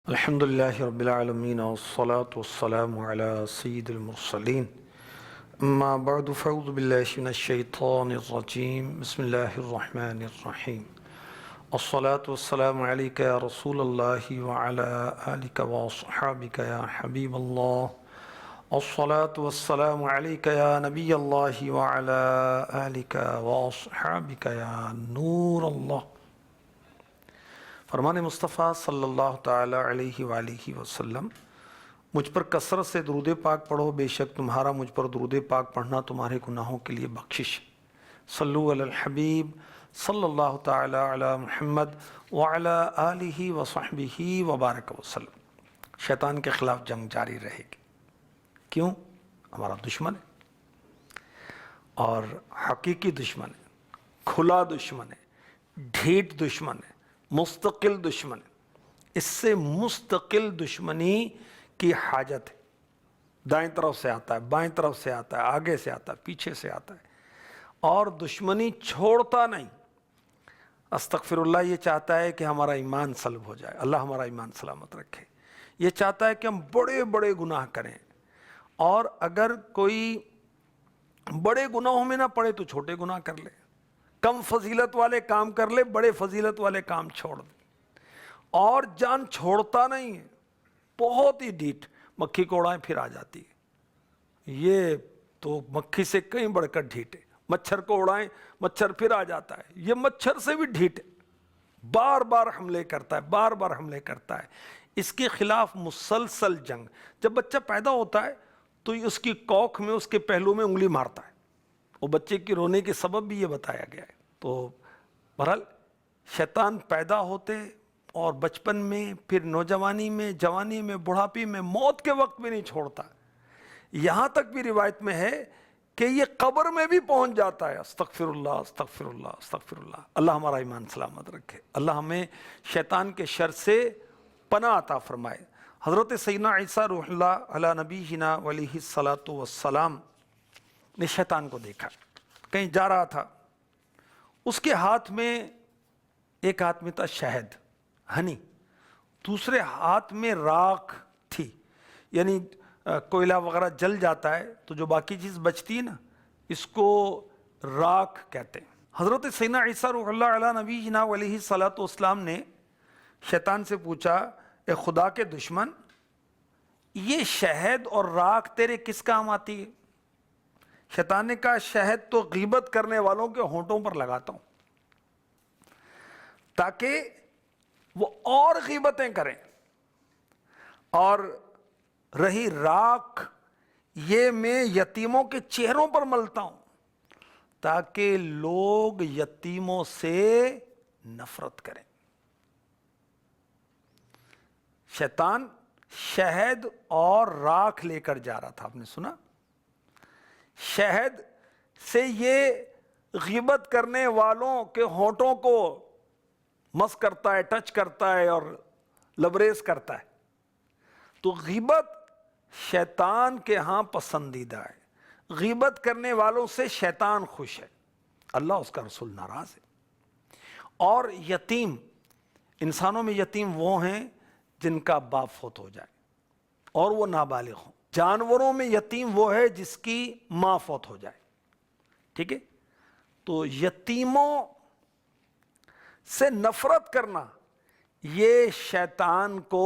الحمد لله رب العالمين والصلاة والسلام على سيد المرسلين أما بعد فأعوذ بالله من الشيطان الرجيم بسم الله الرحمن الرحيم الصلاة والسلام عليك يا رسول الله وعلى آلك وأصحابك يا حبيب الله الصلاة والسلام عليك يا نبي الله وعلى آلك وأصحابك يا نور الله۔ فرمان مصطفیٰ صلی اللہ تعالیٰ علیہ وآلہ وسلم، مجھ پر کثرت سے درود پاک پڑھو، بے شک تمہارا مجھ پر درود پاک پڑھنا تمہارے گناہوں کے لیے بخشش۔ صلو علی الحبیب صلی اللہ تعالیٰ علی محمد وعلی آلہ وصحبہ وبارک وسلم۔ شیطان کے خلاف جنگ جاری رہے گی، کیوں؟ ہمارا دشمن ہے اور حقیقی دشمن ہے، کھلا دشمن ہے، ڈھیٹ دشمن ہے، مستقل دشمن ہے۔ اس سے مستقل دشمنی کی حاجت ہے۔ دائیں طرف سے آتا ہے، بائیں طرف سے آتا ہے، آگے سے آتا ہے، پیچھے سے آتا ہے، اور دشمنی چھوڑتا نہیں۔ استغفر اللہ یہ چاہتا ہے کہ ہمارا ایمان سلب ہو جائے، اللہ ہمارا ایمان سلامت رکھے۔ یہ چاہتا ہے کہ ہم بڑے بڑے گناہ کریں، اور اگر کوئی بڑے گناہوں میں نہ پڑے تو چھوٹے گناہ کر لے، کم فضیلت والے کام کر لے، بڑے فضیلت والے کام چھوڑ دے۔ اور جان چھوڑتا نہیں ہے، بہت ہی ڈھیٹ، مکھی کو اڑائیں پھر آ جاتی ہے۔ یہ تو مکھی سے کہیں بڑھ کر ڈھیٹ ہے۔ مچھر کو اڑائیں، مچھر پھر آ جاتا ہے۔ یہ مچھر سے بھی ڈھیٹ ہے، بار بار حملے کرتا ہے، بار بار حملے کرتا ہے۔ اس کے خلاف مسلسل جنگ۔ جب بچہ پیدا ہوتا ہے تو اس کی کوکھ میں، اس کے پہلو میں انگلی مارتا ہے۔ وہ بچے کی رونے کے سبب بھی یہ بتایا گیا ہے۔ تو بہرحال شیطان پیدا ہوتے اور بچپن میں، پھر نوجوانی میں، جوانی میں، بڑھاپی میں، موت کے وقت بھی نہیں چھوڑتا۔ یہاں تک بھی روایت میں ہے کہ یہ قبر میں بھی پہنچ جاتا ہے۔ استغفر اللہ، استغفر اللہ، استغفر اللہ۔ اللہ ہمارا ایمان سلامت رکھے، اللہ ہمیں شیطان کے شر سے پناہ عطا فرمائے۔ حضرت سیدنا عیسیٰ روح اللہ علی نبینا علیہ الصلاۃ والسلام نے شیطان کو دیکھا، کہیں جا رہا تھا، اس کے ہاتھ میں، ایک ہاتھ میں تھا شہد، ہنی، دوسرے ہاتھ میں راکھ تھی۔ یعنی کوئلہ وغیرہ جل جاتا ہے تو جو باقی چیز بچتی ہے نا، اس کو راکھ کہتے ہیں۔ حضرت سیدنا عیسیٰ روح اللہ علی نبینا علیہ الصلاۃ والسلام نے شیطان سے پوچھا، اے خدا کے دشمن، یہ شہد اور راکھ تیرے کس کام آتی ہے؟ شیطان نے کہا، شہد تو غیبت کرنے والوں کے ہونٹوں پر لگاتا ہوں تاکہ وہ اور غیبتیں کریں، اور رہی راکھ، یہ میں یتیموں کے چہروں پر ملتا ہوں تاکہ لوگ یتیموں سے نفرت کریں۔ شیطان شہد اور راکھ لے کر جا رہا تھا، آپ نے سنا؟ شہد سے یہ غیبت کرنے والوں کے ہونٹوں کو مس کرتا ہے، ٹچ کرتا ہے اور لبریز کرتا ہے۔ تو غیبت شیطان کے ہاں پسندیدہ ہے، غیبت کرنے والوں سے شیطان خوش ہے، اللہ اس کا رسول ناراض ہے۔ اور یتیم، انسانوں میں یتیم وہ ہیں جن کا باپ فوت ہو جائے اور وہ نابالغ ہوں۔ جانوروں میں یتیم وہ ہے جس کی ماں فوت ہو جائے، ٹھیک ہے؟ تو یتیموں سے نفرت کرنا یہ شیطان کو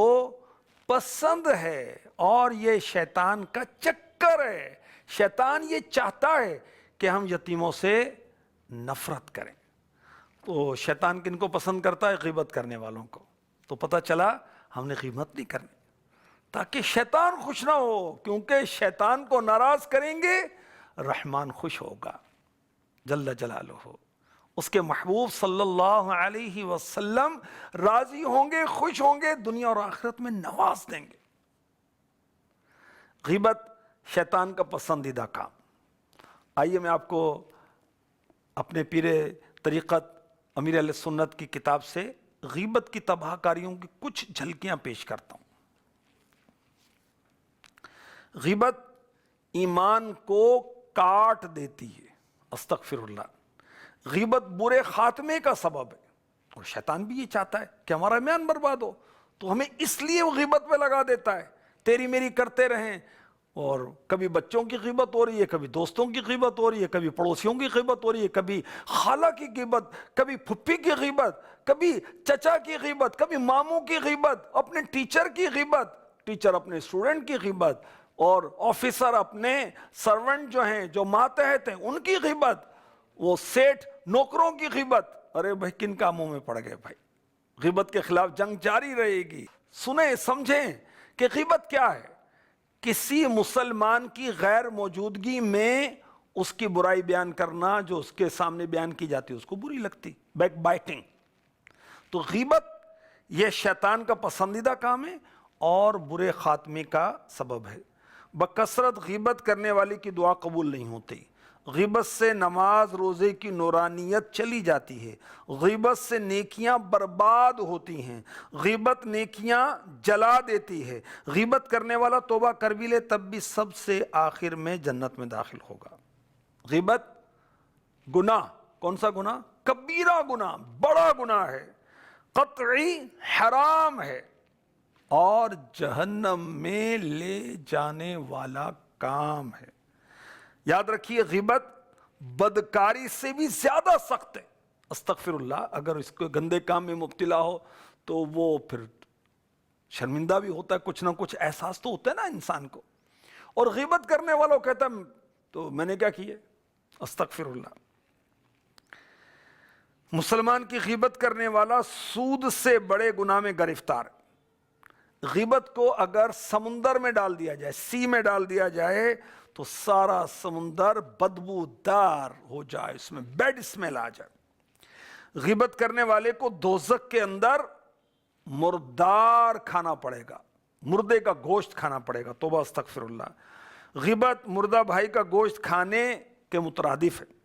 پسند ہے، اور یہ شیطان کا چکر ہے۔ شیطان یہ چاہتا ہے کہ ہم یتیموں سے نفرت کریں۔ تو شیطان کن کو پسند کرتا ہے؟ غیبت کرنے والوں کو۔ تو پتہ چلا ہم نے غیبت نہیں کرنی، تاکہ شیطان خوش نہ ہو، کیونکہ شیطان کو ناراض کریں گے رحمان خوش ہوگا جل جلالہ، اس کے محبوب صلی اللہ علیہ وسلم راضی ہوں گے، خوش ہوں گے، دنیا اور آخرت میں نواز دیں گے۔ غیبت شیطان کا پسندیدہ کام۔ آئیے میں آپ کو اپنے پیر طریقت امیر اہل سنت کی کتاب سے غیبت کی تباہ کاریوں کی کچھ جھلکیاں پیش کرتا ہوں۔ غیبت ایمان کو کاٹ دیتی ہے، استغفر اللہ۔ غیبت برے خاتمے کا سبب ہے، اور شیطان بھی یہ چاہتا ہے کہ ہمارا ایمان برباد ہو۔ تو ہمیں اس لیے وہ غیبت میں لگا دیتا ہے، تیری میری کرتے رہیں، اور کبھی بچوں کی غیبت ہو رہی ہے، کبھی دوستوں کی غیبت ہو رہی ہے، کبھی پڑوسیوں کی غیبت ہو رہی ہے، کبھی خالہ کی غیبت، کبھی پھپھی کی غیبت، کبھی چچا کی غیبت، کبھی ماموں کی غیبت، اپنے ٹیچر کی غیبت، ٹیچر اپنے اسٹوڈنٹ کی غیبت، اور آفیسر اپنے سرونٹ جو ہیں، جو ماتحت ہیں، ان کی غیبت، وہ سیٹھ نوکروں کی غیبت۔ ارے بھائی کن کاموں میں پڑ گئے بھائی؟ غیبت کے خلاف جنگ جاری رہے گی۔ سنیں سمجھیں کہ غیبت کیا ہے۔ کسی مسلمان کی غیر موجودگی میں اس کی برائی بیان کرنا، جو اس کے سامنے بیان کی جاتی ہے اس کو بری لگتی، بیک بائٹنگ۔ تو غیبت یہ شیطان کا پسندیدہ کام ہے اور برے خاتمے کا سبب ہے۔ بکثرت غیبت کرنے والی کی دعا قبول نہیں ہوتی۔ غیبت سے نماز روزے کی نورانیت چلی جاتی ہے۔ غیبت سے نیکیاں برباد ہوتی ہیں۔ غیبت نیکیاں جلا دیتی ہے۔ غیبت کرنے والا توبہ کر بھی لے تب بھی سب سے آخر میں جنت میں داخل ہوگا۔ غیبت گناہ، کون سا گناہ؟ کبیرہ گناہ، بڑا گناہ ہے، قطعی حرام ہے، اور جہنم میں لے جانے والا کام ہے۔ یاد رکھیے غیبت بدکاری سے بھی زیادہ سخت ہے۔ استغفر اللہ، اگر اس کو گندے کام میں مبتلا ہو تو وہ پھر شرمندہ بھی ہوتا ہے، کچھ نہ کچھ احساس تو ہوتا ہے نا انسان کو۔ اور غیبت کرنے والوں کہتا ہے تو میں نے کیا کیا؟ استغفر اللہ۔ مسلمان کی غیبت کرنے والا سود سے بڑے گناہ میں گرفتار ہے۔ غیبت کو اگر سمندر میں ڈال دیا جائے، سی میں ڈال دیا جائے، تو سارا سمندر بدبودار ہو جائے، اس میں بیڈ اسمیل آ جائے۔ غیبت کرنے والے کو دوزخ کے اندر مردار کھانا پڑے گا، مردے کا گوشت کھانا پڑے گا۔ توبہ استغفر اللہ۔ غیبت مردہ بھائی کا گوشت کھانے کے مترادف ہے۔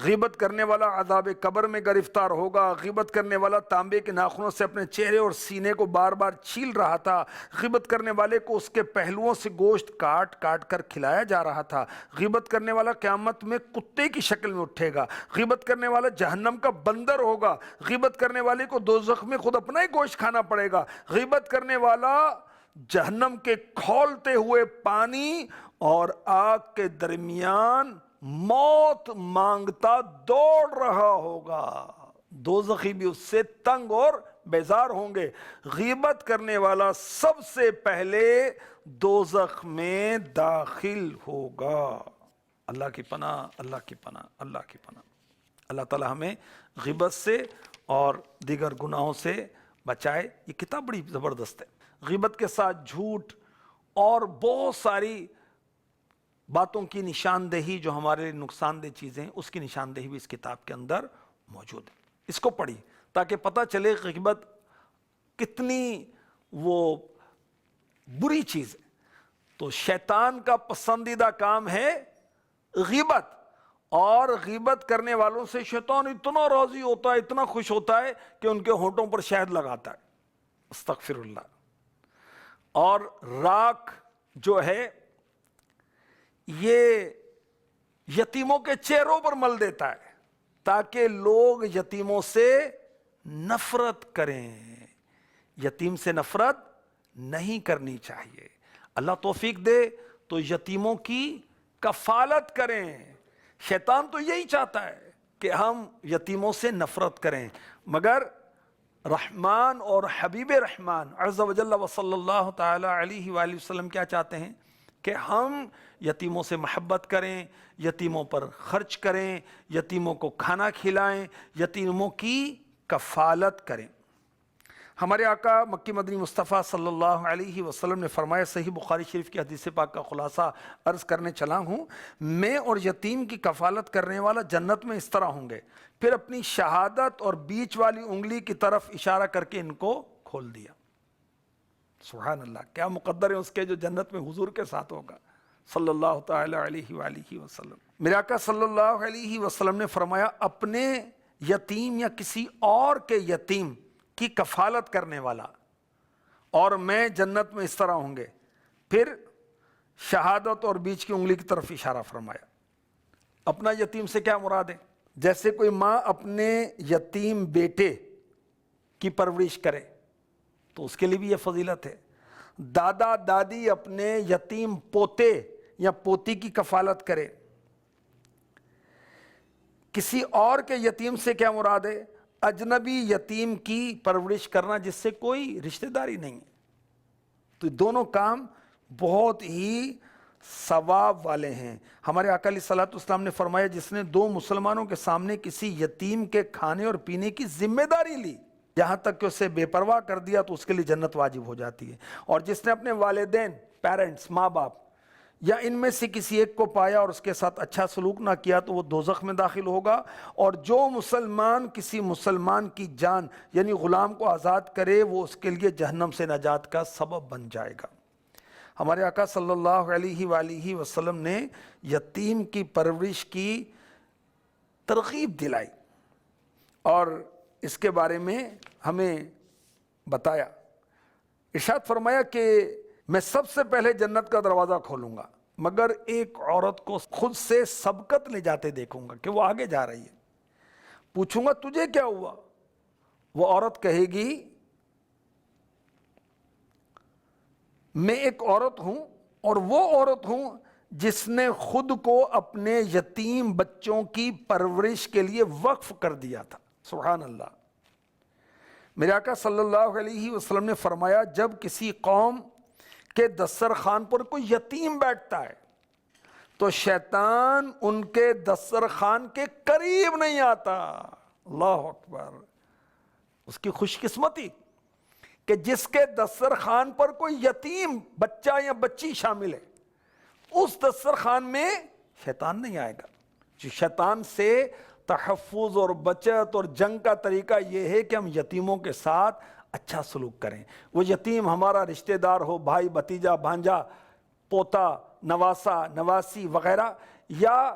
غیبت کرنے والا عذاب قبر میں گرفتار ہوگا۔ غیبت کرنے والا تانبے کے ناخنوں سے اپنے چہرے اور سینے کو بار بار چھیل رہا تھا۔ غیبت کرنے والے کو اس کے پہلوؤں سے گوشت کاٹ کاٹ کر کھلایا جا رہا تھا۔ غیبت کرنے والا قیامت میں کتے کی شکل میں اٹھے گا۔ غیبت کرنے والا جہنم کا بندر ہوگا۔ غیبت کرنے والے کو دوزخ میں خود اپنا ہی گوشت کھانا پڑے گا۔ غیبت کرنے والا جہنم کے کھولتے ہوئے پانی اور آگ کے درمیان موت مانگتا دوڑ رہا ہوگا۔ دوزخی بھی اس سے تنگ اور بیزار ہوں گے۔ غیبت کرنے والا سب سے پہلے دوزخ میں داخل ہوگا۔ اللہ کی پناہ، اللہ کی پناہ، اللہ کی پناہ۔ اللہ تعالی ہمیں غیبت سے اور دیگر گناہوں سے بچائے۔ یہ کتاب بڑی زبردست ہے۔ غیبت کے ساتھ جھوٹ اور بہت ساری باتوں کی نشاندہی جو ہمارے لیے نقصان دہ چیزیں ہیں، اس کی نشاندہی بھی اس کتاب کے اندر موجود ہے۔ اس کو پڑھی تاکہ پتہ چلے غیبت کتنی وہ بری چیز ہے۔ تو شیطان کا پسندیدہ کام ہے غیبت، اور غیبت کرنے والوں سے شیطان اتنا راضی ہوتا ہے، اتنا خوش ہوتا ہے کہ ان کے ہونٹوں پر شہد لگاتا ہے۔ استغفر اللہ۔ اور راکھ جو ہے یہ یتیموں کے چہروں پر مل دیتا ہے تاکہ لوگ یتیموں سے نفرت کریں۔ یتیم سے نفرت نہیں کرنی چاہیے۔ اللہ توفیق دے تو یتیموں کی کفالت کریں۔ شیطان تو یہی چاہتا ہے کہ ہم یتیموں سے نفرت کریں، مگر رحمان اور حبیب رحمان عز و جل و صلی اللہ تعالی علیہ وآلہ وسلم کیا چاہتے ہیں؟ کہ ہم یتیموں سے محبت کریں، یتیموں پر خرچ کریں، یتیموں کو کھانا کھلائیں، یتیموں کی کفالت کریں۔ ہمارے آقا مکی مدنی مصطفیٰ صلی اللہ علیہ وسلم نے فرمایا، صحیح بخاری شریف کی حدیث پاک کا خلاصہ عرض کرنے چلا ہوں، میں اور یتیم کی کفالت کرنے والا جنت میں اس طرح ہوں گے۔ پھر اپنی شہادت اور بیچ والی انگلی کی طرف اشارہ کر کے ان کو کھول دیا۔ سبحان اللہ، کیا مقدر ہے اس کے جو جنت میں حضور کے ساتھ ہوگا صلی اللہ تعالی علیہ وآلہ وسلم۔ میرے آقا صلی اللہ علیہ وسلم نے فرمایا، اپنے یتیم یا کسی اور کے یتیم کی کفالت کرنے والا اور میں جنت میں اس طرح ہوں گے۔ پھر شہادت اور بیچ کی انگلی کی طرف اشارہ فرمایا۔ اپنا یتیم سے کیا مراد ہے؟ جیسے کوئی ماں اپنے یتیم بیٹے کی پرورش کرے تو اس کے لیے بھی یہ فضیلت ہے۔ دادا دادی اپنے یتیم پوتے یا پوتی کی کفالت کرے۔ کسی اور کے یتیم سے کیا مراد ہے؟ اجنبی یتیم کی پرورش کرنا جس سے کوئی رشتہ داری نہیں ہے۔ تو دونوں کام بہت ہی ثواب والے ہیں۔ ہمارے آقا علیہ الصلوۃ والسلام نے فرمایا جس نے دو مسلمانوں کے سامنے کسی یتیم کے کھانے اور پینے کی ذمہ داری لی یہاں تک کہ اسے بے پرواہ کر دیا تو اس کے لیے جنت واجب ہو جاتی ہے۔ اور جس نے اپنے والدین، پیرنٹس، ماں باپ یا ان میں سے کسی ایک کو پایا اور اس کے ساتھ اچھا سلوک نہ کیا تو وہ دوزخ میں داخل ہوگا۔ اور جو مسلمان کسی مسلمان کی جان یعنی غلام کو آزاد کرے وہ اس کے لیے جہنم سے نجات کا سبب بن جائے گا۔ ہمارے آقا صلی اللہ علیہ وآلہ وسلم نے یتیم کی پرورش کی ترغیب دلائی اور اس کے بارے میں ہمیں بتایا۔ ارشاد فرمایا کہ میں سب سے پہلے جنت کا دروازہ کھولوں گا مگر ایک عورت کو خود سے سبقت لے جاتے دیکھوں گا کہ وہ آگے جا رہی ہے۔ پوچھوں گا تجھے کیا ہوا؟ وہ عورت کہے گی میں ایک عورت ہوں اور وہ عورت ہوں جس نے خود کو اپنے یتیم بچوں کی پرورش کے لیے وقف کر دیا تھا۔ سبحان اللہ۔ میرے آقا صلی اللہ علیہ وسلم نے فرمایا جب کسی قوم کے دسترخوان پر کوئی یتیم بیٹھتا ہے تو شیطان ان کے دسترخوان کے قریب نہیں آتا۔ اللہ اکبر۔ اس کی خوش قسمتی کہ جس کے دسترخوان پر کوئی یتیم بچہ یا بچی شامل ہے اس دسترخوان میں شیطان نہیں آئے گا۔ جو شیطان سے تحفظ اور بچت اور جنگ کا طریقہ یہ ہے کہ ہم یتیموں کے ساتھ اچھا سلوک کریں۔ وہ یتیم ہمارا رشتہ دار ہو، بھائی، بھتیجا، بھانجا، پوتا، نواسا، نواسی وغیرہ، یا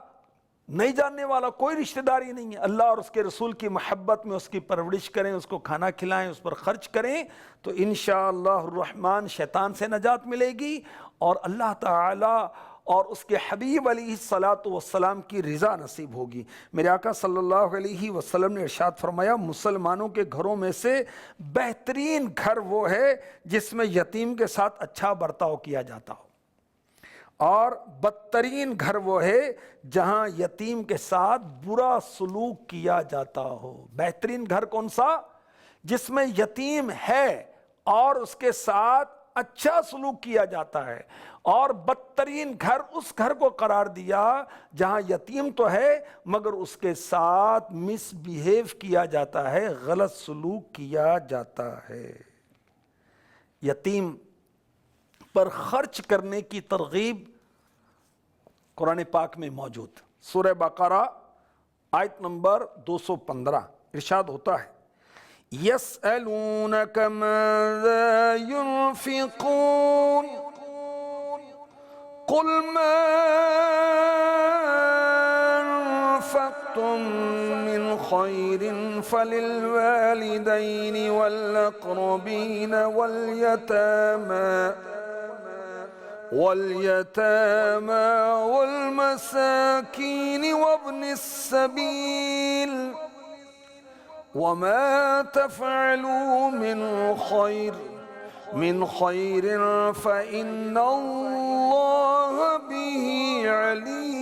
نہیں جاننے والا کوئی رشتہ داری نہیں ہے، اللہ اور اس کے رسول کی محبت میں اس کی پرورش کریں، اس کو کھانا کھلائیں، اس پر خرچ کریں تو انشاءاللہ الرحمن شیطان سے نجات ملے گی اور اللہ تعالی اور اس کے حبیب علیہ الصلاۃ والسلام کی رضا نصیب ہوگی۔ میرے آقا صلی اللہ علیہ وسلم نے ارشاد فرمایا مسلمانوں کے گھروں میں سے بہترین گھر وہ ہے جس میں یتیم کے ساتھ اچھا برتاؤ کیا جاتا ہو، اور بدترین گھر وہ ہے جہاں یتیم کے ساتھ برا سلوک کیا جاتا ہو۔ بہترین گھر کون سا؟ جس میں یتیم ہے اور اس کے ساتھ اچھا سلوک کیا جاتا ہے، اور بدترین گھر اس گھر کو قرار دیا جہاں یتیم تو ہے مگر اس کے ساتھ مس بیہیو کیا جاتا ہے، غلط سلوک کیا جاتا ہے۔ یتیم پر خرچ کرنے کی ترغیب قرآن پاک میں موجود۔ سورہ بقرہ آیت نمبر 215 ارشاد ہوتا ہے يَسْأَلُونَكَ مَاذَا يُنْفِقُونَ قُلْ مَا أَنفَقْتُم مِّنْ خَيْرٍ فَلِلْوَالِدَيْنِ وَالْأَقْرَبِينَ وَالْيَتَامَى وَالْمَسَاكِينِ وَابْنِ السَّبِيلِ وَمَا تَفْعَلُوا مِنْ خَيْرٍ فَإِنَّ اللَّهَ بِهِ عَلِيمٌ۔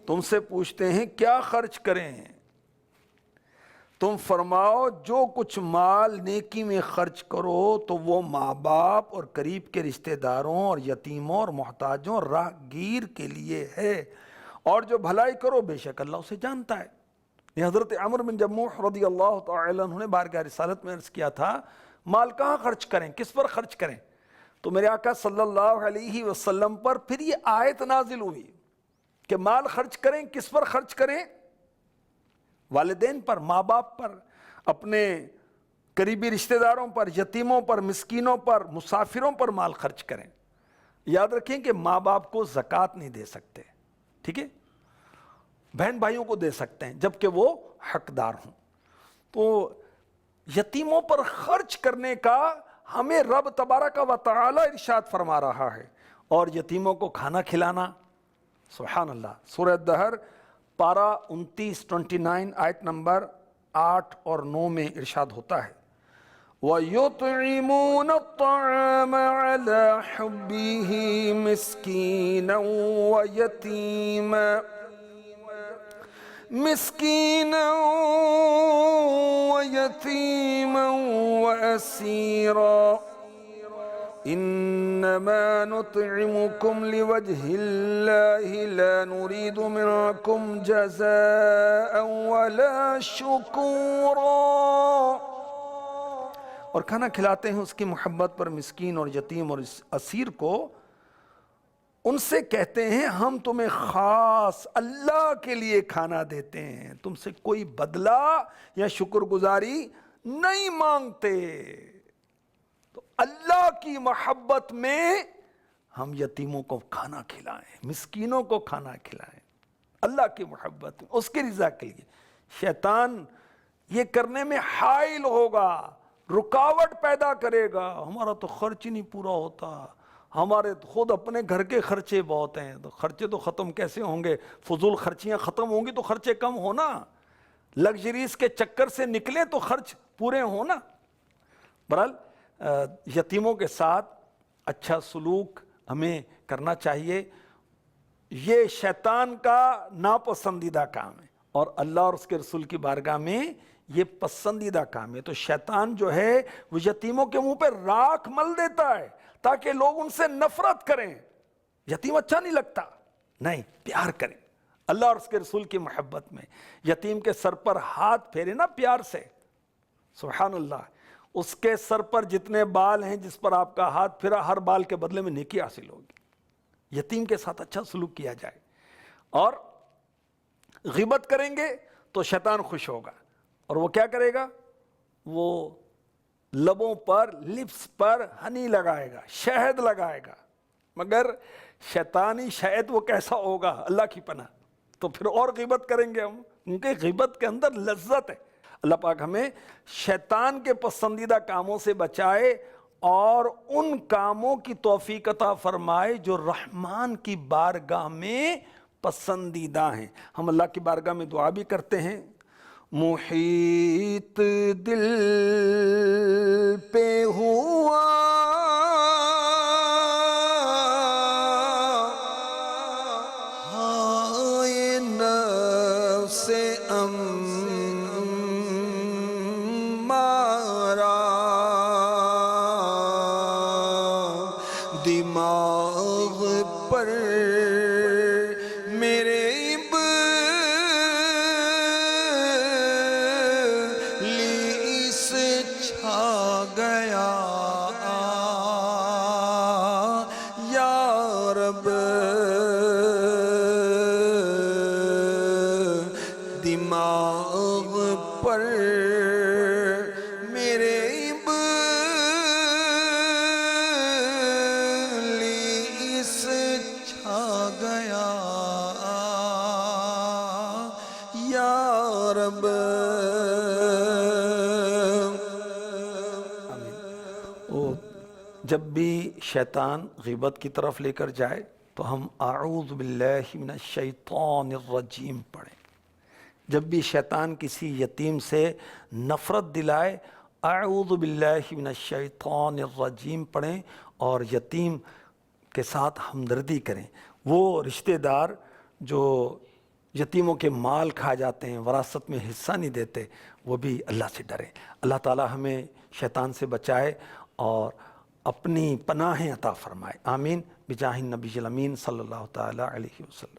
تم سے پوچھتے ہیں کیا خرچ کریں؟ تم فرماؤ جو کچھ مال نیکی میں خرچ کرو تو وہ ماں باپ اور قریب کے رشتہ داروں اور یتیموں اور محتاجوں اور راہ گیر کے لیے ہے، اور جو بھلائی کرو بے شک اللہ اسے جانتا ہے۔ یہ حضرت عمرو بن جموح رضی اللہ تعالی عنہ نے بارگاہ رسالت میں عرض کیا تھا مال کہاں خرچ کریں، کس پر خرچ کریں؟ تو میرے آقا صلی اللہ علیہ وسلم پر پھر یہ آیت نازل ہوئی کہ مال خرچ کریں، کس پر خرچ کریں؟ والدین پر، ماں باپ پر، اپنے قریبی رشتہ داروں پر، یتیموں پر، مسکینوں پر، مسافروں پر مال خرچ کریں۔ یاد رکھیں کہ ماں باپ کو زکوٰۃ نہیں دے سکتے، ٹھیک ہے؟ بہن بھائیوں کو دے سکتے ہیں جبکہ وہ حقدار ہوں۔ تو یتیموں پر خرچ کرنے کا ہمیں رب تبارک و تعالی ارشاد فرما رہا ہے، اور یتیموں کو کھانا کھلانا، سبحان اللہ۔ سورہ الدہر پارہ 29 آیت نمبر 8 اور 9 میں ارشاد ہوتا ہے وَيُطْعِمُونَ الطَّعَامَ عَلَى حُبِّهِ مِسْكِينًا وَيَتِيمًا وَأَسِيرًا إِنَّمَا نُطْعِمُكُمْ لِوَجْهِ اللَّهِ لَا نُرِيدُ مِنْكُمْ جَزَاءً وَلَا شُكُورًا۔ اور کھانا کھلاتے ہیں اس کی محبت پر مسکین اور یتیم اور اسیر کو، ان سے کہتے ہیں ہم تمہیں خاص اللہ کے لیے کھانا دیتے ہیں، تم سے کوئی بدلہ یا شکر گزاری نہیں مانگتے۔ تو اللہ کی محبت میں ہم یتیموں کو کھانا کھلائیں، مسکینوں کو کھانا کھلائیں، اللہ کی محبت میں، اس کی رضا کے لیے۔ شیطان یہ کرنے میں حائل ہوگا، رکاوٹ پیدا کرے گا، ہمارا تو خرچ ہی نہیں پورا ہوتا، ہمارے خود اپنے گھر کے خرچے بہت ہیں، تو خرچے تو ختم کیسے ہوں گے؟ فضول خرچیاں ختم ہوں گی تو خرچے کم ہونا، لگژریز کے چکر سے نکلیں تو خرچ پورے ہونا۔ بہرحال یتیموں کے ساتھ اچھا سلوک ہمیں کرنا چاہیے، یہ شیطان کا ناپسندیدہ کام ہے اور اللہ اور اس کے رسول کی بارگاہ میں یہ پسندیدہ کام ہے۔ تو شیطان جو ہے وہ یتیموں کے منہ پہ راکھ مل دیتا ہے تاکہ لوگ ان سے نفرت کریں، یتیم اچھا نہیں لگتا، نہیں، پیار کریں اللہ اور اس کے رسول کی محبت میں۔ یتیم کے سر پر ہاتھ پھیرے نا پیار سے، سبحان اللہ، اس کے سر پر جتنے بال ہیں جس پر آپ کا ہاتھ پھرا، ہر بال کے بدلے میں نیکی حاصل ہوگی۔ یتیم کے ساتھ اچھا سلوک کیا جائے، اور غیبت کریں گے تو شیطان خوش ہوگا، اور وہ کیا کرے گا؟ وہ لبوں پر، لپس پر ہنی لگائے گا، شہد لگائے گا، مگر شیطانی شہد وہ کیسا ہوگا؟ اللہ کی پناہ۔ تو پھر اور غیبت کریں گے ہم، کیونکہ غیبت کے اندر لذت ہے۔ اللہ پاک ہمیں شیطان کے پسندیدہ کاموں سے بچائے اور ان کاموں کی توفیق عطا فرمائے جو رحمان کی بارگاہ میں پسندیدہ ہیں۔ ہم اللہ کی بارگاہ میں دعا بھی کرتے ہیں، محیط دل پہ ہوا ہائے نفس امارا، دماغ پر میرے گیا یا رب، دماغ پر میرے ابلیس چھا گیا یا رب۔ جب بھی شیطان غیبت کی طرف لے کر جائے تو ہم اعوذ باللہ من الشیطان الرجیم پڑھیں۔ جب بھی شیطان کسی یتیم سے نفرت دلائے اعوذ باللہ من الشیطان الرجیم پڑھیں اور یتیم کے ساتھ ہمدردی کریں۔ وہ رشتہ دار جو یتیموں کے مال کھا جاتے ہیں، وراثت میں حصہ نہیں دیتے، وہ بھی اللہ سے ڈریں۔ اللہ تعالی ہمیں شیطان سے بچائے اور اپنی پناہیں عطا فرمائے، آمین، بجاہ النبی الامین صلی اللہ تعالی علیہ وسلم۔